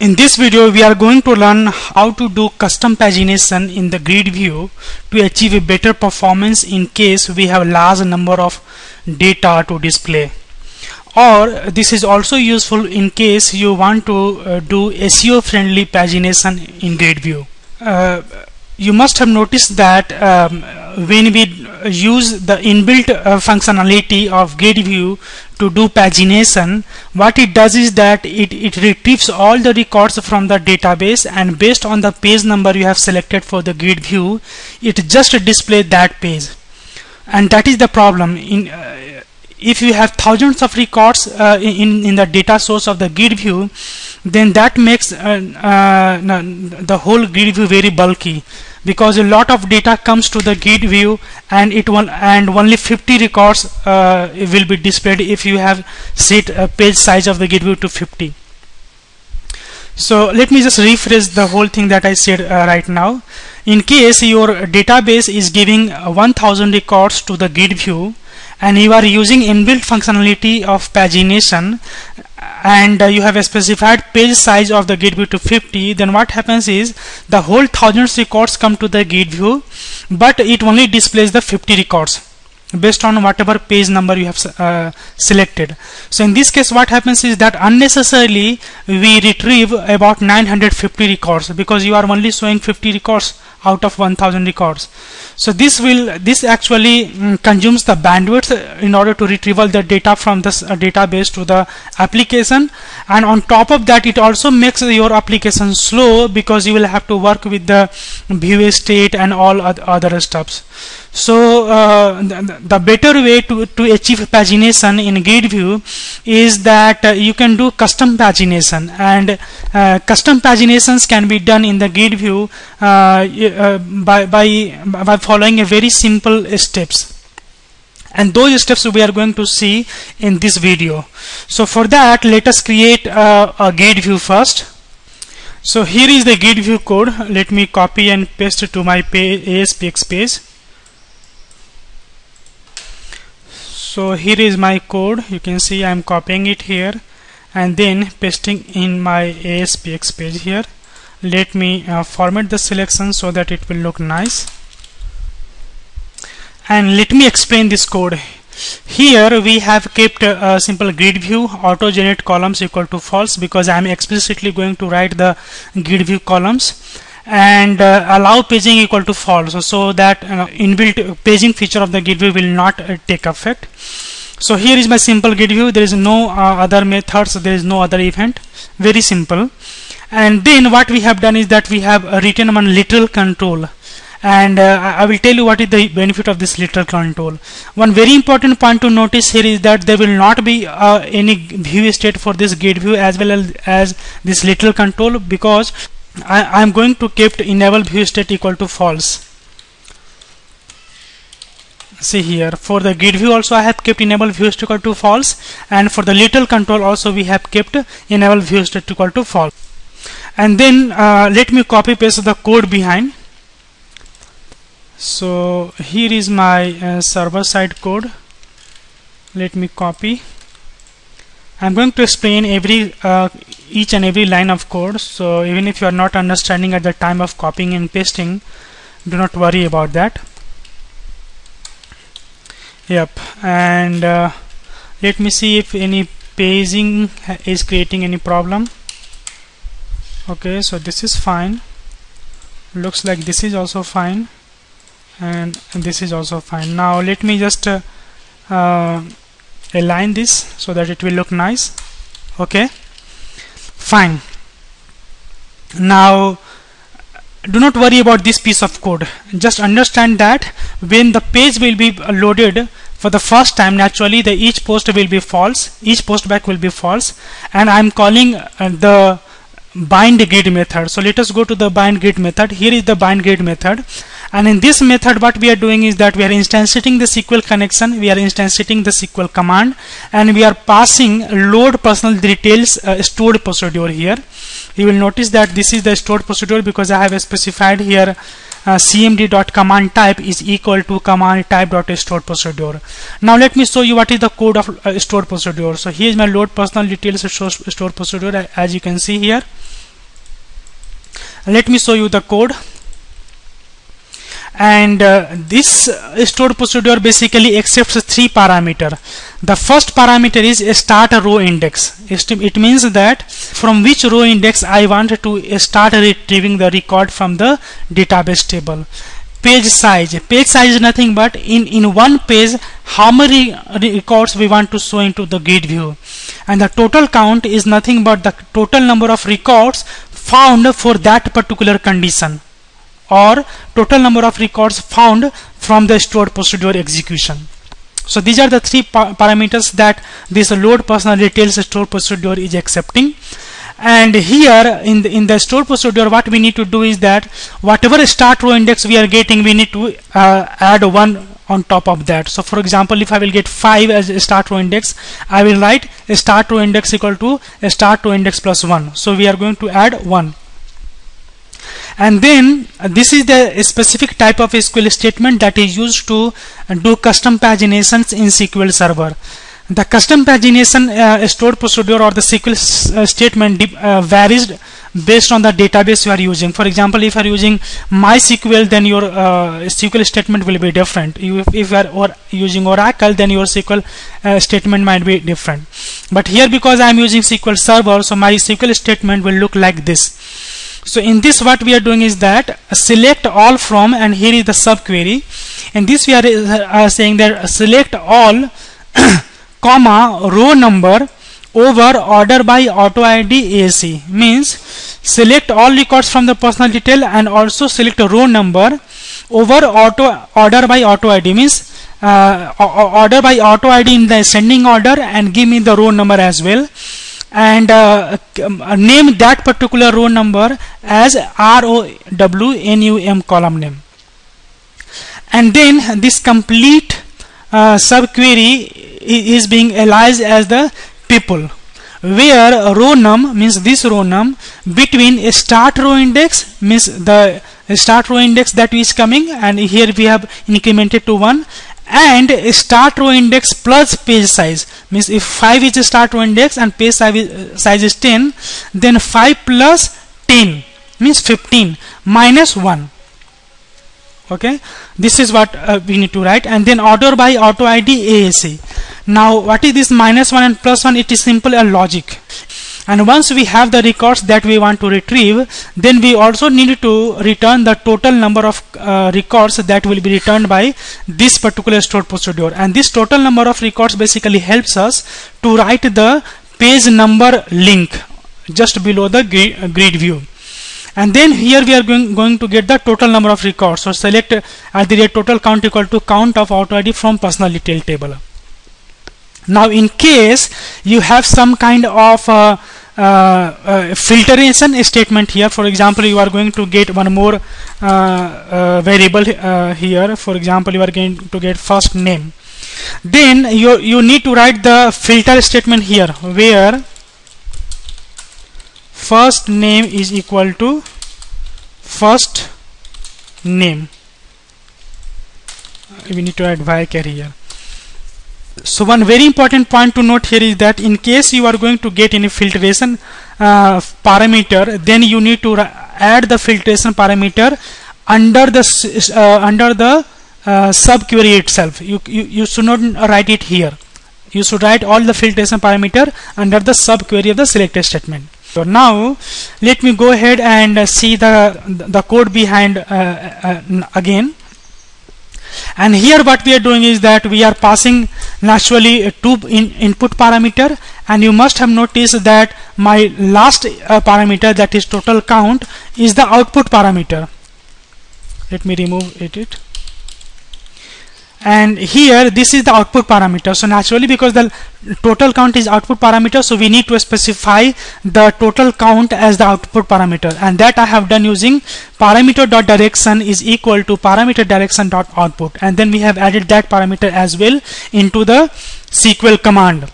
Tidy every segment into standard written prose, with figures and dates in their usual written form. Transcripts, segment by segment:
In this video, we are going to learn how to do custom pagination in the GridView to achieve a better performance in case we have large number of data to display. Or this is also useful in case you want to do SEO friendly pagination in GridView. You must have noticed that when we use the inbuilt functionality of GridView to do pagination, what it does is that it retrieves all the records from the database, and based on the page number you have selected for the GridView, it just displays that page. And that is the problem. If you have thousands of records in the data source of the GridView, then that makes the whole GridView very bulky, because a lot of data comes to the GridView and only 50 records will be displayed if you have set a page size of the GridView to 50. So let me just rephrase the whole thing that I said right now. In case your database is giving 1000 records to the GridView, and you are using inbuilt functionality of pagination, and you have a specified page size of the GridView to 50, then what happens is the whole 1000 records come to the GridView, but it only displays the 50 records based on whatever page number you have selected. So in this case, what happens is that unnecessarily we retrieve about 950 records, because you are only showing 50 records out of 1000 records. So this actually consumes the bandwidth in order to retrieval the data from this database to the application, and on top of that it also makes your application slow, because you will have to work with the view state and all other stuffs. So the better way to achieve pagination in GridView is that you can do custom pagination, and custom paginations can be done in the GridView by following a very simple steps, and those steps we are going to see in this video. So for that, let us create a GridView first. So here is the GridView code. Let me copy and paste it to my ASPX page. So here is my code. You can see I am copying it here and then pasting in my ASPX page here. Let me format the selection so that it will look nice, and let me explain this code. Here we have kept a simple GridView auto generate columns equal to false, because I am explicitly going to write the GridView columns, and allow paging equal to false, so that inbuilt paging feature of the GridView will not take effect. So here is my simple GridView. There is no other methods, there is no other event, very simple. And then what we have done is that we have written one literal control, and I will tell you what is the benefit of this literal control. One very important point to notice here is that there will not be any view state for this GridView as well as this literal control, because I am going to keep enable view state equal to false. See here, for the GridView also I have kept enable view state equal to false, and for the literal control also we have kept enable view state equal to false. And then let me copy paste the code behind. So here is my server side code. Let me copy. I'm going to explain each and every line of code, so even if you are not understanding at the time of copying and pasting, do not worry about that. Yep. And let me see if any paging is creating any problem. Okay, so this is fine. Looks like this is also fine, and this is also fine. Now let me just align this so that it will look nice. Okay, fine. Now do not worry about this piece of code. Just understand that when the page will be loaded for the first time, naturally each post will be false, each post back will be false, and I'm calling the bind grid method. So let us go to the bind grid method. Here is the bind grid method, and in this method what we are doing is that we are instantiating the SQL connection, we are instantiating the SQL command, and we are passing load personal details stored procedure here. You will notice that this is the stored procedure, because I have specified here cmd.command type is equal to command type.stored procedure. Now let me show you what is the code of stored procedure. So here is my load personal details stored procedure, as you can see here. Let me show you the code. And this stored procedure basically accepts 3 parameters. The first parameter is a start row index. It means that from which row index I want to start retrieving the record from the database table. Page size is nothing but in one page how many records we want to show into the grid view, and the total count is nothing but the total number of records found for that particular condition, or total number of records found from the stored procedure execution. So these are the 3 parameters that this load personal details stored procedure is accepting. And here in the stored procedure, what we need to do is that whatever start row index we are getting, we need to add 1 on top of that. So for example, if I will get 5 as a start row index, I will write a start row index equal to a start row index plus 1. So we are going to add 1. And then this is the specific type of SQL statement that is used to do custom paginations in SQL Server. The custom pagination stored procedure or the SQL statement varies based on the database you are using. For example, if you are using MySQL, then your SQL statement will be different. If you are using Oracle, then your SQL statement might be different. But here, because I am using SQL Server, so my SQL statement will look like this. So in this, what we are doing is that select all from, and here is the subquery. In this, we are saying that select all comma row number over order by auto ID ASC, means select all records from the personal detail and also select a row number over order by auto ID, means order by auto ID in the ascending order, and give me the row number as well, and name that particular row number as ROWNUM column name. And then this complete subquery is being aliased as the people, where row num means this row num between a start row index, means the start row index that is coming, and here we have incremented to 1, and a start row index plus page size, means if 5 is a start row index and page size is 10, then 5 plus 10 means 15 minus 1. Okay, this is what we need to write. And then order by auto ID ASC. Now what is this minus 1 and plus 1? It is simple a logic. And once we have the records that we want to retrieve, then we also need to return the total number of records that will be returned by this particular stored procedure. And this total number of records basically helps us to write the page number link just below the grid view. And then here we are going to get the total number of records. So select at the rate total count equal to count of auto ID from personal detail table. Now in case you have some kind of filtration statement here, for example, you are going to get one more variable here. For example, you are going to get first name. Then you need to write the filter statement here, where first name is equal to first name. We need to add varchar here. So one very important point to note here is that in case you are going to get any filtration parameter, then you need to add the filtration parameter under the subquery itself. You should not write it here. You should write all the filtration parameter under the subquery of the selected statement. So now let me go ahead and see the code behind again. And here what we are doing is that we are passing naturally 2 input parameter, and you must have noticed that my last parameter, that is total count, is the output parameter. Let me remove it. And here this is the output parameter. So naturally, because the total count is output parameter, so we need to specify the total count as the output parameter, and that I have done using parameter.direction is equal to parameter.direction.output, and then we have added that parameter as well into the SQL command.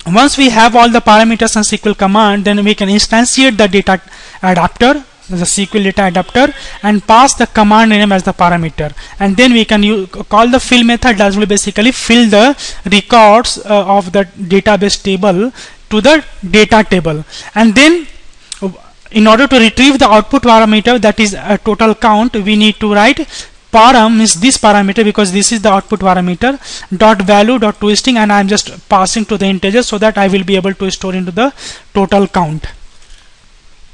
Once we have all the parameters on SQL command, then we can instantiate the data adapter, the SQL data adapter, and pass the command name as the parameter, and then we can call the fill method that will basically fill the records of the database table to the data table. And then in order to retrieve the output parameter, that is a total count, we need to write param is this parameter, because this is the output parameter, dot value dot toString, and I am just passing to the integer so that I will be able to store into the total count.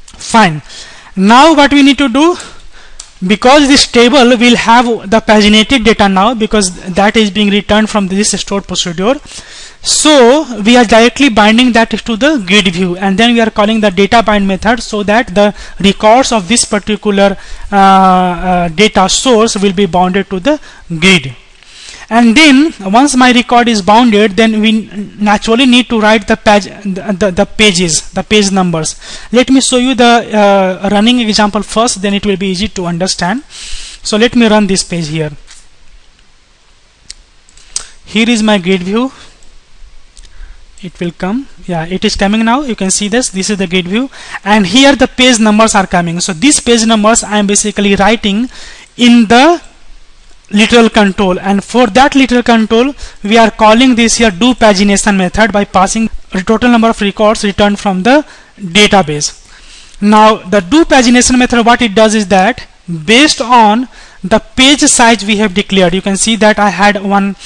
Fine. Now what we need to do, because this table will have the paginated data now, because that is being returned from this stored procedure, so we are directly binding that to the grid view, and then we are calling the data bind method so that the records of this particular data source will be bounded to the grid. And then once my record is bounded, then we naturally need to write the pages, the page numbers. Let me show you the running example first, then it will be easy to understand. So let me run this page here. Here is my grid view. It will come. Yeah, it is coming now. You can see this is the grid view, and here the page numbers are coming. So these page numbers I am basically writing in the literal control, and for that literal control we are calling this here do pagination method by passing the total number of records returned from the database. Now the do pagination method, what it does is that based on the page size we have declared, you can see that I had one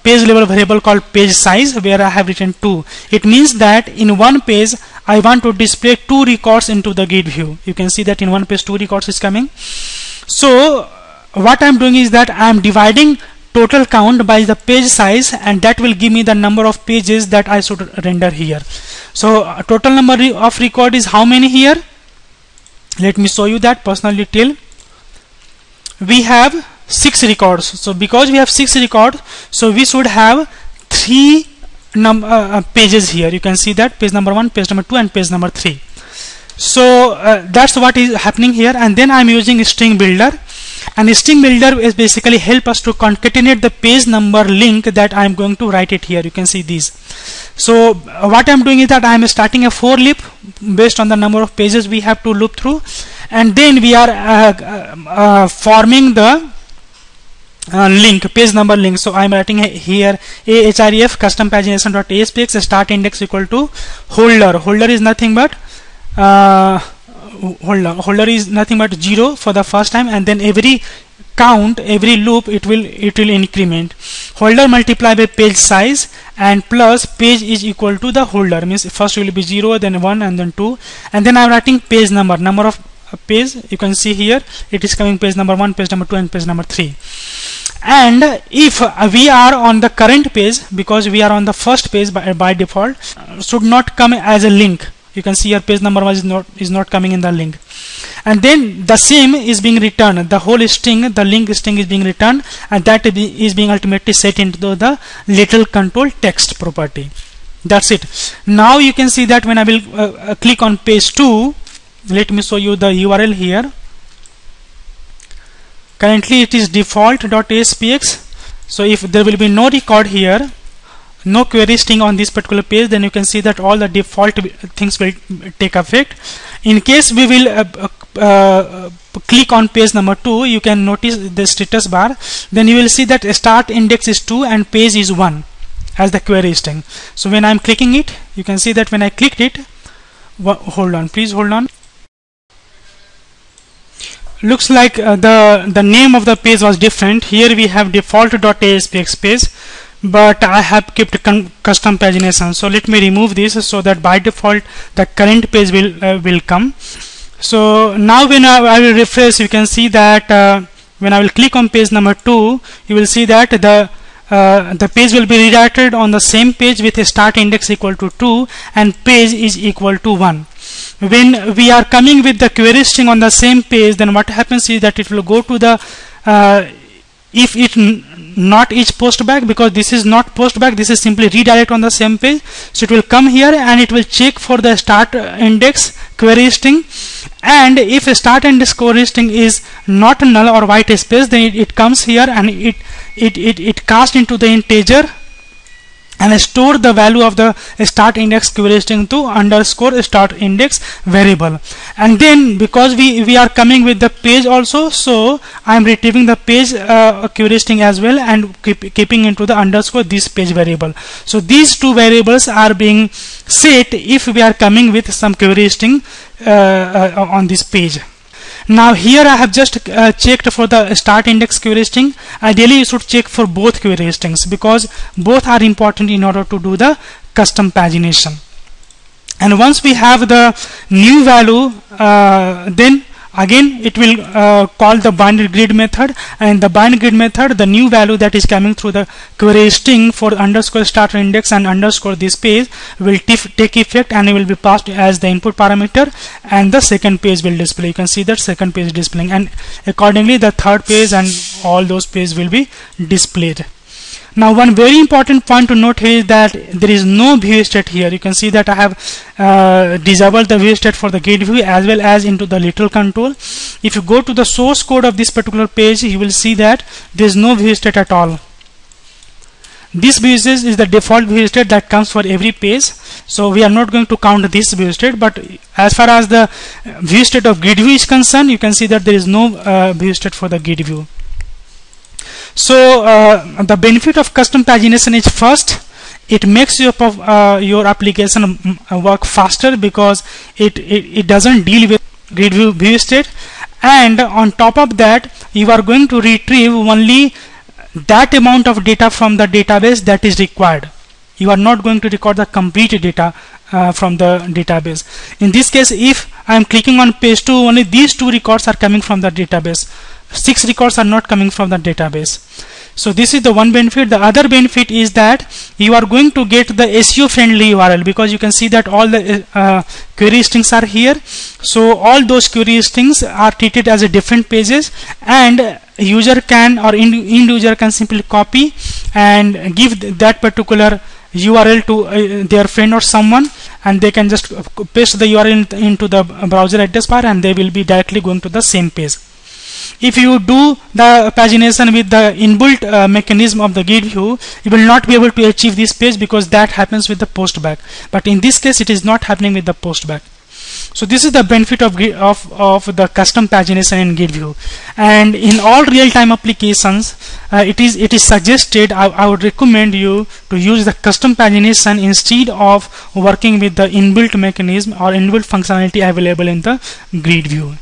page level variable called page size where I have written 2. It means that in one page I want to display 2 records into the grid view. You can see that in one page 2 records is coming. So what I am doing is that I am dividing total count by the page size, and that will give me the number of pages that I should render here. So total number of record is how many here? Let me show you that personal detail. We have 6 records. So because we have 6 records, so we should have 3 pages here. You can see that page number 1, page number 2, and page number 3. So that's what is happening here. And then I'm using string builder, and string builder is basically help us to concatenate the page number link that I'm going to write it here. You can see these. So what I'm doing is that I'm starting a for loop based on the number of pages we have to loop through, and then we are forming the link, page number link. So I'm writing here ahref custom pagination.aspx start index equal to holder is nothing but holder is nothing but 0 for the first time, and then every count, every loop, it will increment. Holder multiplied by page size and plus page is equal to the holder, means first will be 0, then 1, and then 2, and then I'm writing page number of page. You can see here it is coming page number 1, page number 2, and page number 3. And if we are on the current page, because we are on the first page by default, should not come as a link. You can see here page number 1 is not coming in the link, and then the same is being returned. The whole string, the link string, is being returned, and that is being ultimately set into the literal control text property. That's it. Now you can see that when I will click on page 2, let me show you the URL here. Currently it is default.aspx. So if there will be no record here, no query string on this particular page, then you can see that all the default things will take effect. In case we will click on page number 2, you can notice the status bar. Then you will see that start index is 2 and page is 1 as the query string. So when I am clicking it, you can see that when I clicked it, hold on, please hold on. Looks like the name of the page was different. Here we have default.aspx page, but I have kept custom pagination. So let me remove this so that by default the current page will come. So now when I will refresh, you can see that when I will click on page number 2, you will see that the page will be redirected on the same page with a start index equal to 2 and page is equal to 1. When we are coming with the query string on the same page, then what happens is that it will go to the if it not each post back, because this is not post back, this is simply redirect on the same page. So it will come here and it will check for the start index query string, and if a start index query string is not null or white space, then it comes here and it casts into the integer and store the value of the start index query string to underscore start index variable. And then because we are coming with the page also, so I am retrieving the page query string as well and keeping into the underscore this page variable. So these two variables are being set if we are coming with some query string on this page. Now here I have just checked for the start index query string. Ideally you should check for both query strings because both are important in order to do the custom pagination. And once we have the new value, then again it will call the bind grid method, and the bind grid method, the new value that is coming through the query string for underscore start index and underscore this page will take effect and it will be passed as the input parameter, and the second page will display. You can see that second page displaying, and accordingly the third page and all those pages will be displayed. Now one very important point to note here is that there is no view state here. You can see that I have disabled the view state for the GridView as well as into the literal control. If you go to the source code of this particular page, you will see that there is no view state at all. This view state is the default view state that comes for every page, so we are not going to count this view state. But as far as the view state of GridView is concerned, you can see that there is no view state for the GridView. So the benefit of custom pagination is, first, it makes your application work faster because it doesn't deal with GridView view state, and on top of that you are going to retrieve only that amount of data from the database that is required. You are not going to record the complete data from the database. In this case, if I am clicking on page 2, only these 2 records are coming from the database. 6 records are not coming from the database. So this is the one benefit. The other benefit is that you are going to get the SEO friendly URL, because you can see that all the query strings are here. So all those query strings are treated as a different pages, and user can, or end user can simply copy and give that particular URL to their friend or someone, and they can just paste the URL into the browser address bar and they will be directly going to the same page. If you do the pagination with the inbuilt mechanism of the GridView, you will not be able to achieve this page because that happens with the postback. But in this case, it is not happening with the postback. So this is the benefit of the custom pagination in GridView. And in all real-time applications, it is suggested, I would recommend you to use the custom pagination instead of working with the inbuilt mechanism or inbuilt functionality available in the GridView.